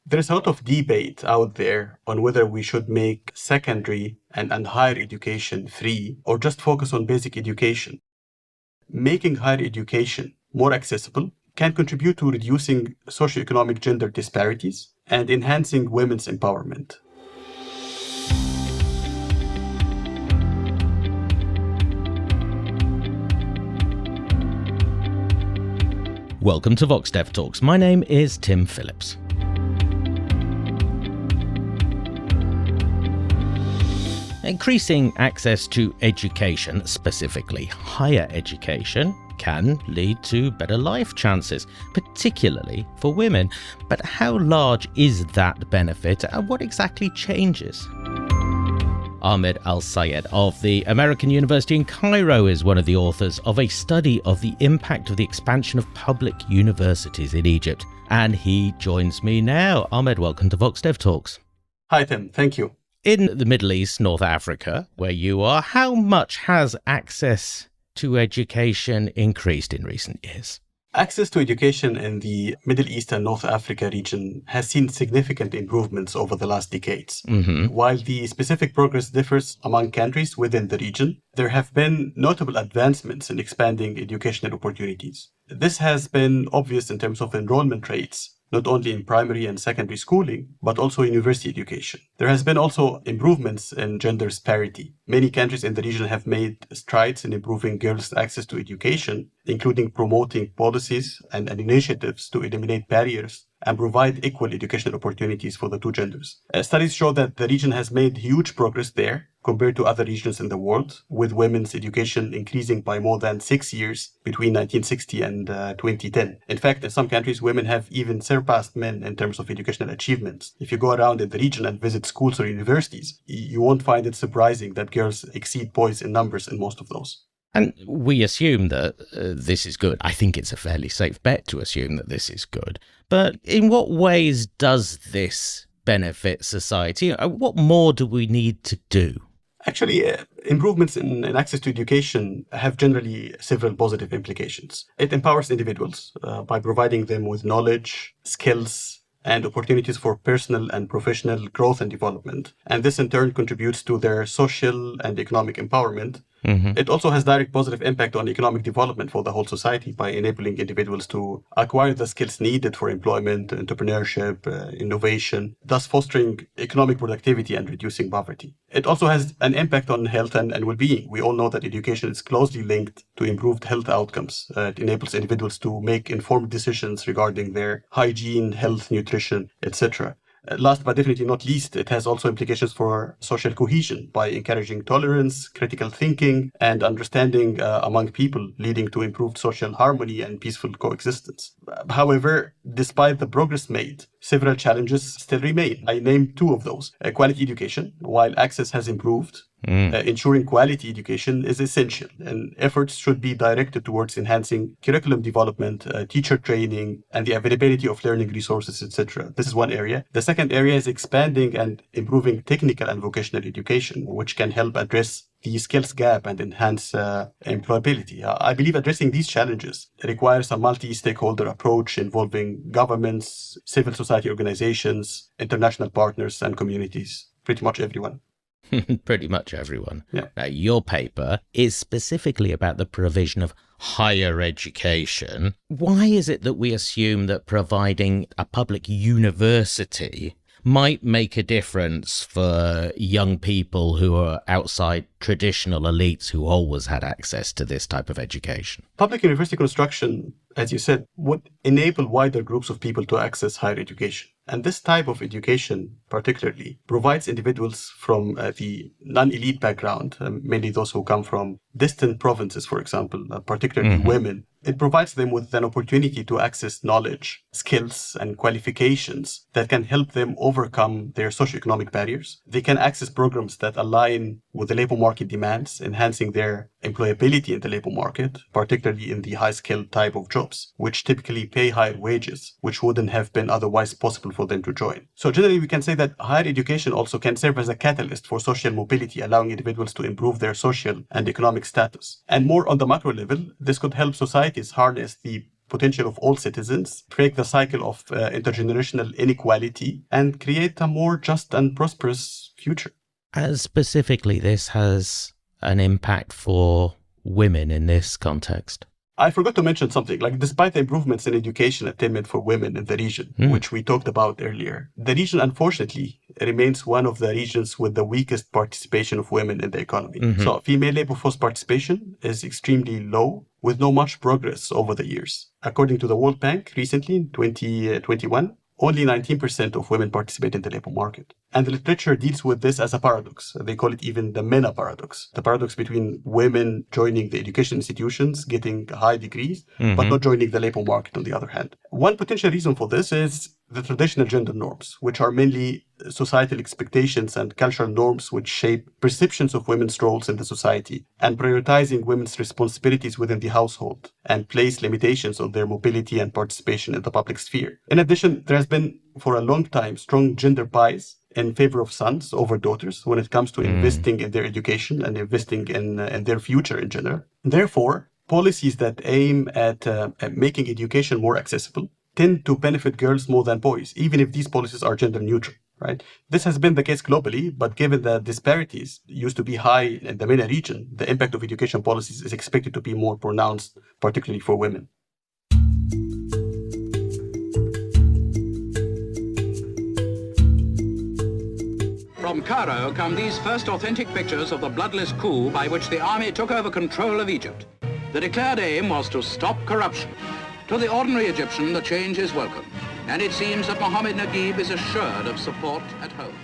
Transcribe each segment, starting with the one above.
There's a lot of debate out there on whether we should make secondary and higher education free or just focus on basic education. Making higher education more accessible can contribute to reducing socioeconomic gender disparities and enhancing women's empowerment. Welcome to VoxDevTalks. My name is Tim Phillips. Increasing access to education, specifically higher education, can lead to better life chances, particularly for women. But how large is that benefit and what exactly changes? Ahmed Elsayed of the American University in Cairo is one of the authors of a study of the impact of the expansion of public universities in Egypt. And he joins me now. Ahmed, welcome to VoxDevTalks. Hi, Tim. Thank you. In the Middle East, North Africa, where you are, how much has access to education increased in recent years? Access to education in the Middle East and North Africa region has seen significant improvements over the last decades. While the specific progress differs among countries within the region, there have been notable advancements in expanding educational opportunities. This has been obvious in terms of enrollment rates, not only in primary and secondary schooling, but also university education. There has been also improvements in gender parity. Many countries in the region have made strides in improving girls' access to education, including promoting policies and initiatives to eliminate barriers and provide equal educational opportunities for the two genders. Studies show that the region has made huge progress there compared to other regions in the world, with women's education increasing by more than 6 years between 1960 and 2010. In fact, in some countries, women have even surpassed men in terms of educational achievements. If you go around in the region and visit schools or universities, you won't find it surprising that girls exceed boys in numbers in most of those. And we assume that this is good. I think it's a fairly safe bet to assume that this is good. But in what ways does this benefit society? What more do we need to do? Actually, improvements in access to education have generally several positive implications. It empowers individuals by providing them with knowledge, skills, and opportunities for personal and professional growth and development. And this in turn contributes to their social and economic empowerment. It also has direct positive impact on economic development for the whole society by enabling individuals to acquire the skills needed for employment, entrepreneurship, innovation, thus fostering economic productivity and reducing poverty. It also has an impact on health and well-being. We all know that education is closely linked to improved health outcomes. It enables individuals to make informed decisions regarding their hygiene, health, nutrition, etc. Last but definitely not least, it has also implications for social cohesion by encouraging tolerance, critical thinking, and understanding among people, leading to improved social harmony and peaceful coexistence. However, despite the progress made, several challenges still remain. I named two of those. Quality education, while access has improved, ensuring quality education is essential, and efforts should be directed towards enhancing curriculum development, teacher training, and the availability of learning resources, etc. This is one area. The second area is expanding and improving technical and vocational education, which can help address the skills gap and enhance employability. I believe addressing these challenges requires a multi-stakeholder approach involving governments, civil society organizations, international partners, and communities, pretty much everyone. Pretty much everyone. Yeah. Now, your paper is specifically about the provision of higher education. Why is it that we assume that providing a public university might make a difference for young people who are outside traditional elites who always had access to this type of education? Public university construction, as you said, would enable wider groups of people to access higher education. And this type of education, particularly, provides individuals from the non-elite background, mainly those who come from distant provinces, for example, particularly women. It provides them with an opportunity to access knowledge, skills, and qualifications that can help them overcome their socioeconomic barriers. They can access programs that align with the labor market demands, enhancing their employability in the labor market, particularly in the high-skilled type of jobs, which typically pay higher wages, which wouldn't have been otherwise possible for them to join. So generally, we can say that higher education also can serve as a catalyst for social mobility, allowing individuals to improve their social and economic status. And more on the macro level, this could help societies harness the potential of all citizens, break the cycle of intergenerational inequality, and create a more just and prosperous future. And specifically, this has an impact for women in this context. I forgot to mention something, like despite the improvements in education attainment for women in the region, which we talked about earlier, the region unfortunately remains one of the regions with the weakest participation of women in the economy. So female labor force participation is extremely low, with no much progress over the years. According to the World Bank, recently in 2021, only 19% of women participate in the labor market. And the literature deals with this as a paradox. They call it even the MENA paradox. The paradox between women joining the education institutions, getting high degrees, but not joining the labor market on the other hand. One potential reason for this is the traditional gender norms, which are mainly societal expectations and cultural norms which shape perceptions of women's roles in the society, and prioritizing women's responsibilities within the household, and place limitations on their mobility and participation in the public sphere. In addition, there has been for a long time strong gender bias in favor of sons over daughters when it comes to investing in their education and investing in their future in general. Therefore, policies that aim at making education more accessible tend to benefit girls more than boys, even if these policies are gender neutral, right? This has been the case globally, but given that disparities used to be high in the MENA region, the impact of education policies is expected to be more pronounced, particularly for women. From Cairo come these first authentic pictures of the bloodless coup by which the army took over control of Egypt. The declared aim was to stop corruption. To the ordinary Egyptian, the change is welcome, and it seems that Mohammed Naguib is assured of support at home.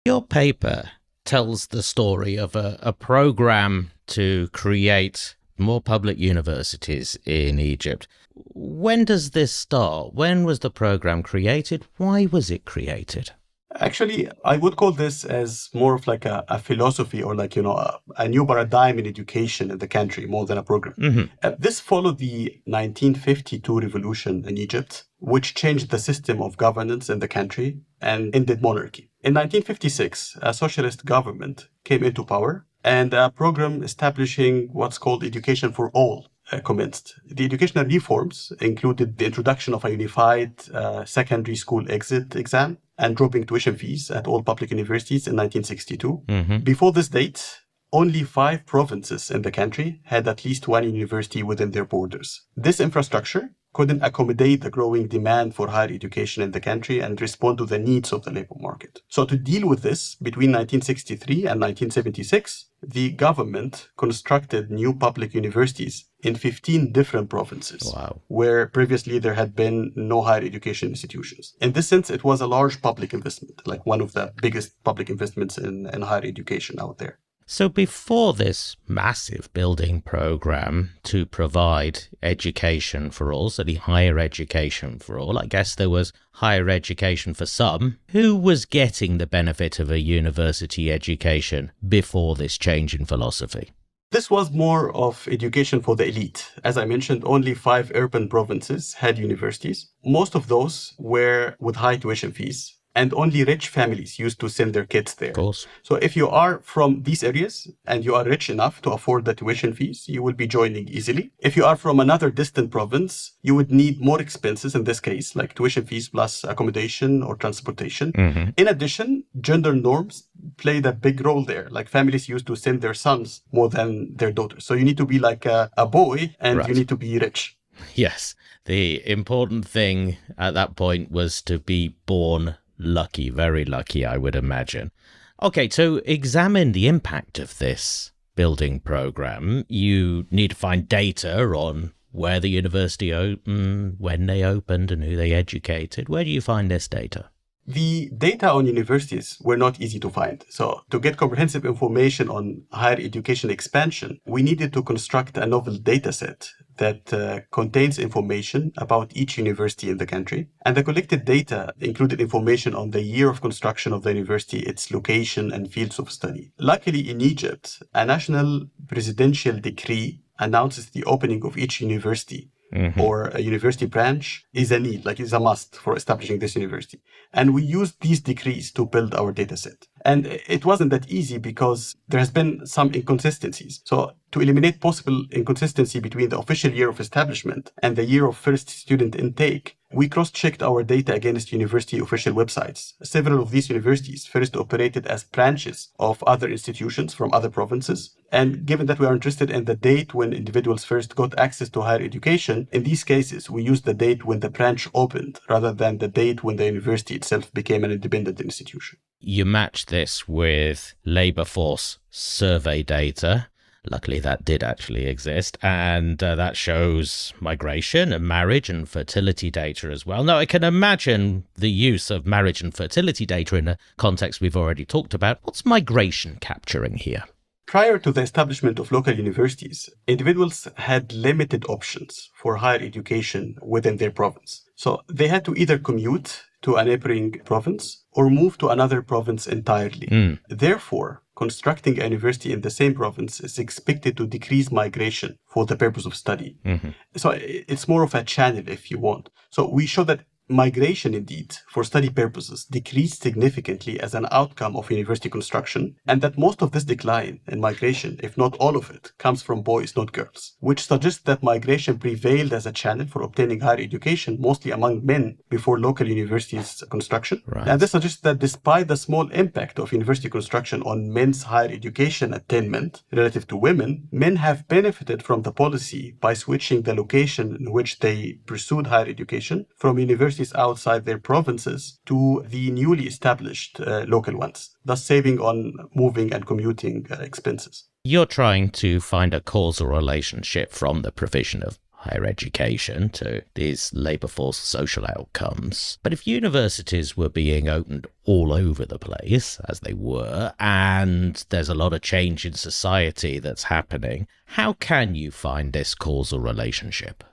Your paper tells the story of a program to create more public universities in Egypt. When does this start? When was the program created? Why was it created? Actually, I would call this as more of like a philosophy or like, a new paradigm in education in the country more than a program. This followed the 1952 revolution in Egypt, which changed the system of governance in the country and ended monarchy. In 1956, a socialist government came into power and a program establishing what's called Education for All commenced. The educational reforms included the introduction of a unified secondary school exit exam and dropping tuition fees at all public universities in 1962. Before this date, only 5 provinces in the country had at least one university within their borders. This infrastructure couldn't accommodate the growing demand for higher education in the country and respond to the needs of the labor market. So to deal with this, between 1963 and 1976, the government constructed new public universities in 15 different provinces, where previously there had been no higher education institutions. In this sense, it was a large public investment, like one of the biggest public investments in higher education out there. So before this massive building program to provide education for all, so the higher education for all, I guess there was higher education for some. Who was getting the benefit of a university education before this change in philosophy? This was more of education for the elite. As I mentioned, only 5 urban provinces had universities. Most of those were with high tuition fees, and only rich families used to send their kids there. Of course. So if you are from these areas and you are rich enough to afford the tuition fees, you will be joining easily. If you are from another distant province, you would need more expenses in this case, like tuition fees plus accommodation or transportation. In addition, gender norms played a big role there. Like families used to send their sons more than their daughters. So you need to be like a boy and you need to be rich. Yes. The important thing at that point was to be born lucky, very lucky, I would imagine. Okay, to examine the impact of this building program, you need to find data on where the university opened, when they opened, and who they educated. Where do you find this data? The data on universities were not easy to find. So to get comprehensive information on higher education expansion, we needed to construct a novel data set that contains information about each university in the country. And the collected data included information on the year of construction of the university, its location and fields of study. Luckily, in Egypt, a national presidential decree announces the opening of each university or a university branch is a need, like is a must for establishing this university. And we used these decrees to build our data set. And it wasn't that easy because there has been some inconsistencies. So to eliminate possible inconsistency between the official year of establishment and the year of first student intake, we cross-checked our data against university official websites. Several of these universities first operated as branches of other institutions from other provinces. And given that we are interested in the date when individuals first got access to higher education, in these cases, we used the date when the branch opened rather than the date when the university itself became an independent institution. You match this with labor force survey data. Luckily, that did actually exist, and that shows migration and marriage and fertility data as well. Now, I can imagine the use of marriage and fertility data in a context we've already talked about. What's migration capturing here? Prior to the establishment of local universities, individuals had limited options for higher education within their province. So they had to either commute to a neighboring province or move to another province entirely. Therefore, constructing a university in the same province is expected to decrease migration for the purpose of study. So it's more of a channel, if you want. So we show that migration, indeed, for study purposes, decreased significantly as an outcome of university construction, and that most of this decline in migration, if not all of it, comes from boys, not girls, which suggests that migration prevailed as a channel for obtaining higher education, mostly among men, before local universities construction. Right. And this suggests that despite the small impact of university construction on men's higher education attainment relative to women, men have benefited from the policy by switching the location in which they pursued higher education from universities outside their provinces to the newly established local ones, thus saving on moving and commuting expenses. You're trying to find a causal relationship from the provision of higher education to these labour force social outcomes. But if universities were being opened all over the place, as they were, and there's a lot of change in society that's happening, how can you find this causal relationship?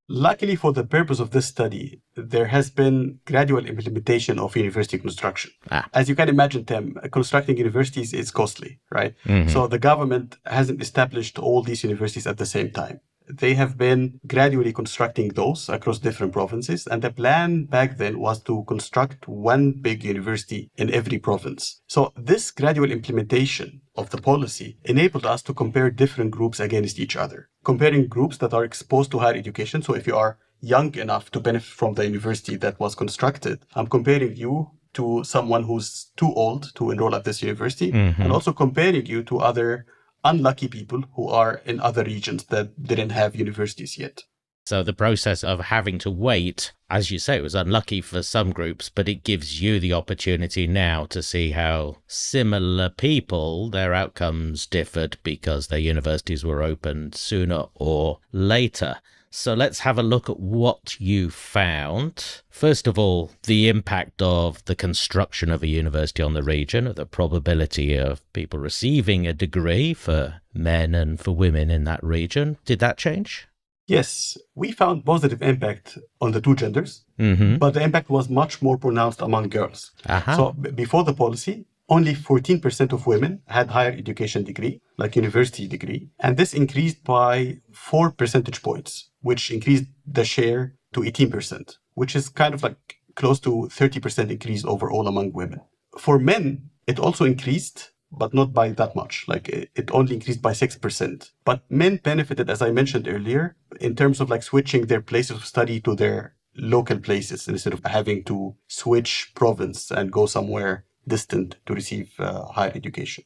Luckily for the purpose of this study, there has been gradual implementation of university construction. As you can imagine, Tim, constructing universities is costly, right? So the government hasn't established all these universities at the same time. They have been gradually constructing those across different provinces, and the plan back then was to construct one big university in every province. So this gradual implementation of the policy enabled us to compare different groups against each other, comparing groups that are exposed to higher education. So if you are young enough to benefit from the university that was constructed, I'm comparing you to someone who's too old to enroll at this university, and also comparing you to other unlucky people who are in other regions that didn't have universities yet. So the process of having to wait, as you say, was unlucky for some groups, but it gives you the opportunity now to see how similar people, their outcomes differed because their universities were opened sooner or later. So let's have a look at what you found. First of all, the impact of the construction of a university on the region, of the probability of people receiving a degree for men and for women in that region. Did that change? Yes, we found positive impact on the two genders, but the impact was much more pronounced among girls. So before the policy, only 14% of women had higher education degree, like university degree, and this increased by 4 percentage points, which increased the share to 18%, which is kind of like close to 30% increase overall among women. For men, it also increased, but not by that much. Like it only increased by 6%. But men benefited, as I mentioned earlier, in terms of like switching their places of study to their local places instead of having to switch province and go somewhere distant to receive higher education.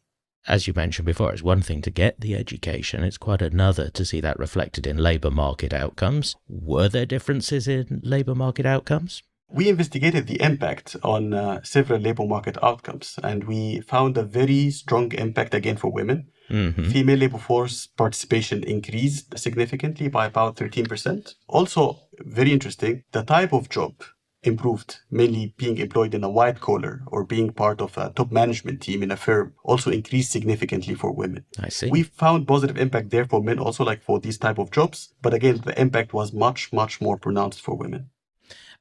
As you mentioned before, it's one thing to get the education, it's quite another to see that reflected in labour market outcomes. Were there differences in labour market outcomes? We investigated the impact on several labour market outcomes, and we found a very strong impact again for women. Female labour force participation increased significantly by about 13%. Also, very interesting, the type of job improved, mainly being employed in a white collar or being part of a top management team in a firm, also increased significantly for women. I see. We found positive impact there for men also, like for these type of jobs, but again, the impact was much, much more pronounced for women.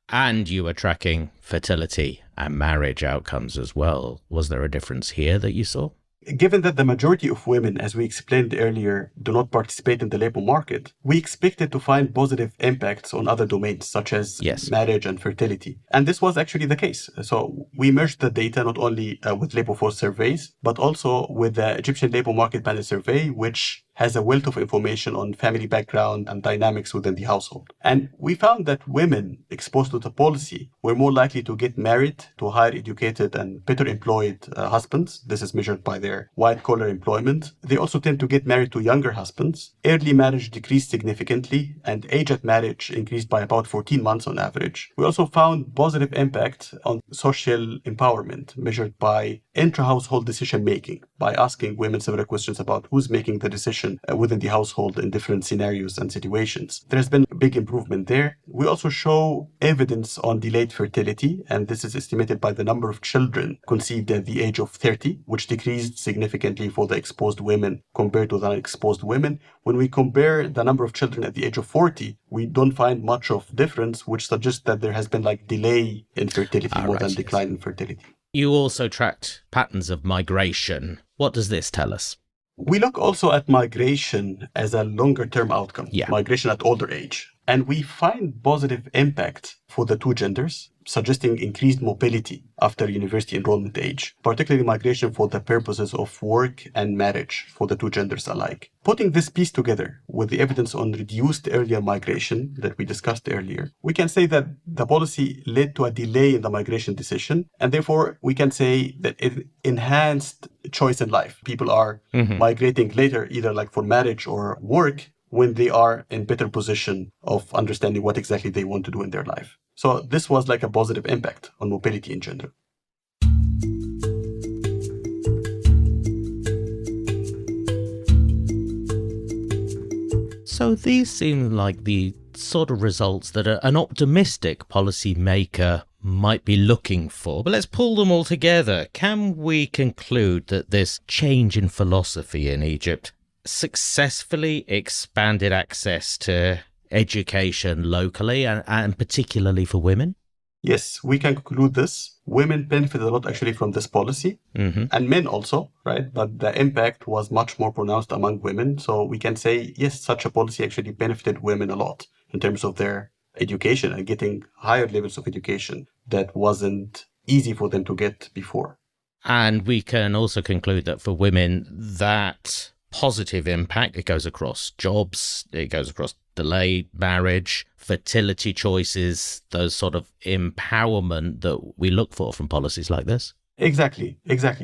And you were tracking fertility and marriage outcomes as well. Was there a difference here that you saw? given that the majority of women, as we explained earlier, do not participate in the labor market, we expected to find positive impacts on other domains such as Yes. marriage and fertility. And this was actually the case. So we merged the data not only with labor force surveys, but also with the Egyptian Labor Market Panel Survey, which has a wealth of information on family background and dynamics within the household. And we found that women exposed to the policy were more likely to get married to higher educated and better employed husbands. This is measured by their white-collar employment. They also tend to get married to younger husbands. Early marriage decreased significantly, and age at marriage increased by about 14 months on average. We also found positive impact on social empowerment, measured by intra-household decision-making, by asking women several questions about who's making the decision within the household in different scenarios and situations. There has been a big improvement there. We also show evidence on delayed fertility, and this is estimated by the number of children conceived at the age of 30, which decreased significantly for the exposed women compared to the unexposed women. When we compare the number of children at the age of 40, we don't find much of difference, which suggests that there has been delay in fertility more than decline in fertility. You also tracked patterns of migration. What does this tell us? We look also at migration as a longer-term outcome, migration at older age. And we find positive impact for the two genders, suggesting increased mobility after university enrollment age, particularly migration for the purposes of work and marriage for the two genders alike. Putting this piece together with the evidence on reduced earlier migration that we discussed earlier, we can say that the policy led to a delay in the migration decision, and therefore we can say that it enhanced choice in life. People are migrating later, either for marriage or work, when they are in better position of understanding what exactly they want to do in their life. So this was a positive impact on mobility in general. So these seem like the sort of results that an optimistic policymaker might be looking for. But let's pull them all together. Can we conclude that this change in philosophy in Egypt successfully expanded access to education locally and particularly for women? Yes, we can conclude this. Women benefited a lot actually from this policy, and men also, right? But the impact was much more pronounced among women. So we can say, yes, such a policy actually benefited women a lot in terms of their education and getting higher levels of education that wasn't easy for them to get before. And we can also conclude that for women, that positive impact, it goes across jobs, it goes across delayed marriage, fertility choices, those sort of empowerment that we look for from policies like this. Exactly.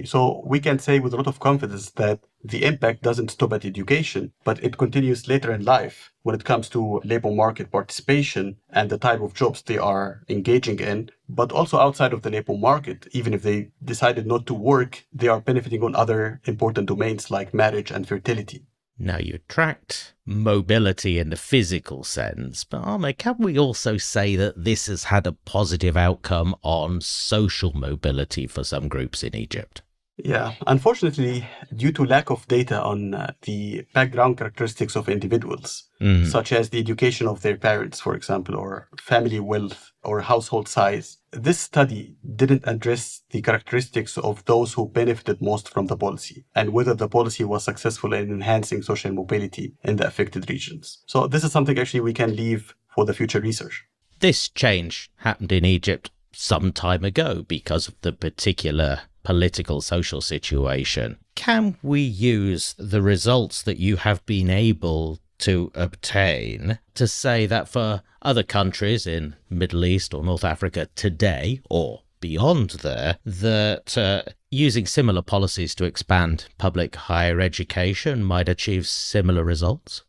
So we can say with a lot of confidence that the impact doesn't stop at education, but it continues later in life when it comes to labor market participation and the type of jobs they are engaging in, but also outside of the labor market. Even if they decided not to work, they are benefiting on other important domains like marriage and fertility. Now, you tracked mobility in the physical sense, but Ahmed, can we also say that this has had a positive outcome on social mobility for some groups in Egypt? Yeah, unfortunately, due to lack of data on the background characteristics of individuals, such as the education of their parents, for example, or family wealth or household size, this study didn't address the characteristics of those who benefited most from the policy and whether the policy was successful in enhancing social mobility in the affected regions. So this is something actually we can leave for the future research. This change happened in Egypt some time ago because of the particular political social situation. Can we use the results that you have been able to obtain to say that for other countries in Middle East or North Africa today or beyond there, that using similar policies to expand public higher education might achieve similar results?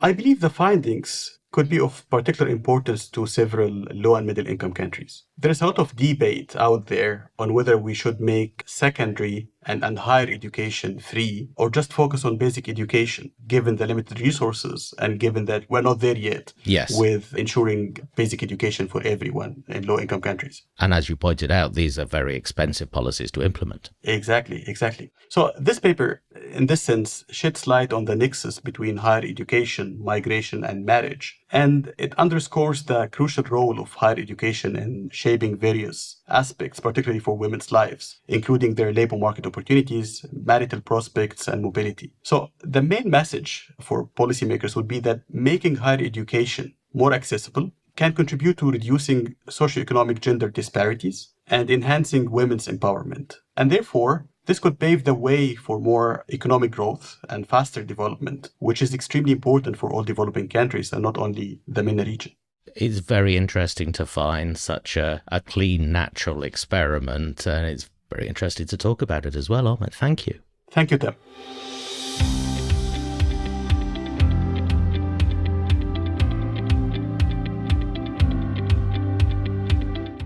I believe the findings could be of particular importance to several low and middle income countries. There is a lot of debate out there on whether we should make secondary and higher education free or just focus on basic education, given the limited resources and given that we're not there yet with ensuring basic education for everyone in low income countries. And as you pointed out, these are very expensive policies to implement. Exactly. So this paper in this sense, sheds light on the nexus between higher education, migration, and marriage. And it underscores the crucial role of higher education in shaping various aspects, particularly for women's lives, including their labor market opportunities, marital prospects, and mobility. So the main message for policymakers would be that making higher education more accessible can contribute to reducing socioeconomic gender disparities and enhancing women's empowerment. And therefore, this could pave the way for more economic growth and faster development, which is extremely important for all developing countries and not only the MENA region. It's very interesting to find such a clean, natural experiment, and it's very interesting to talk about it as well, Ahmed. Thank you. Thank you, Tim.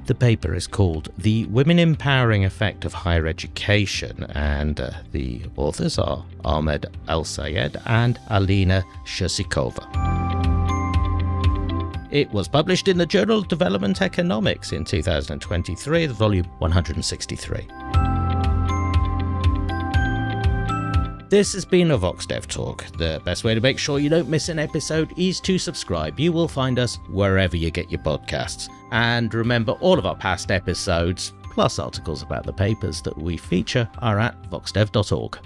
The paper is called The Women Empowering Effect of Higher Education, and the authors are Ahmed Elsayed and Alina Shishikova. It was published in the Journal of Development Economics in 2023, volume 163. This has been a VoxDev Talk. The best way to make sure you don't miss an episode is to subscribe. You will find us wherever you get your podcasts. And remember, all of our past episodes, plus articles about the papers that we feature, are at voxdev.org.